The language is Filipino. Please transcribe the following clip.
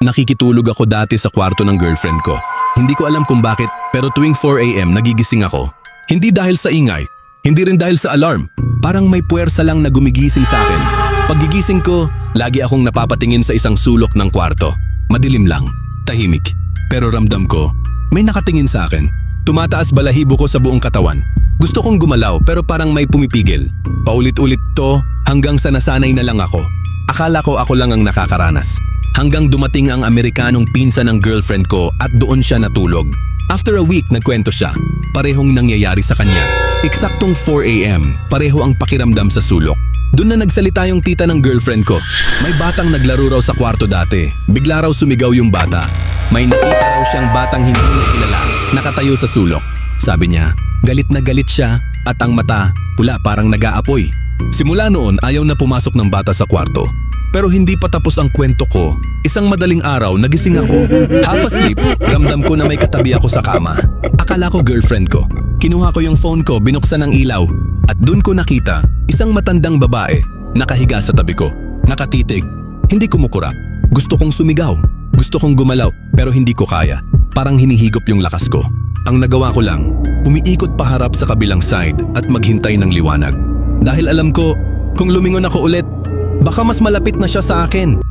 Nakikitulog ako dati sa kwarto ng girlfriend ko. Hindi ko alam kung bakit, pero tuwing 4 a.m. nagigising ako. Hindi dahil sa ingay, hindi rin dahil sa alarm. Parang may puwersa lang na gumigising sa akin. Paggigising ko, lagi akong napapatingin sa isang sulok ng kwarto. Madilim lang, tahimik. Pero ramdam ko, may nakatingin sa akin. Tumataas balahibo ko sa buong katawan. Gusto kong gumalaw pero parang may pumipigil. Paulit-ulit to hanggang sa nasanay na lang ako. Akala ko ako lang ang nakakaranas. Hanggang dumating ang Amerikanong pinsan ng girlfriend ko at doon siya natulog. After a week, nagkwento siya. Parehong nangyayari sa kanya. Eksaktong 4 a.m., pareho ang pakiramdam sa sulok. Doon na nagsalita yung tita ng girlfriend ko. May batang naglaro raw sa kwarto dati. Bigla raw sumigaw yung bata. May nakita raw siyang batang hindi niya kilala, nakatayo sa sulok. Sabi niya, galit na galit siya at ang mata, pula parang nag-aapoy. Simula noon, ayaw na pumasok ng bata sa kwarto. Pero hindi pa tapos ang kwento ko. Isang madaling araw, nagising ako. Half asleep, ramdam ko na may katabi ako sa kama. Akala ko girlfriend ko. Kinuha ko yung phone ko, binuksan ang ilaw. At dun ko nakita, isang matandang babae, nakahiga sa tabi ko. Nakatitig, hindi kumukurap. Gusto kong sumigaw. Gusto kong gumalaw, pero hindi ko kaya. Parang hinihigop yung lakas ko. Ang nagawa ko lang, umiikot paharap sa kabilang side at maghintay ng liwanag. Dahil alam ko, kung lumingon ako ulit, baka mas malapit na siya sa akin.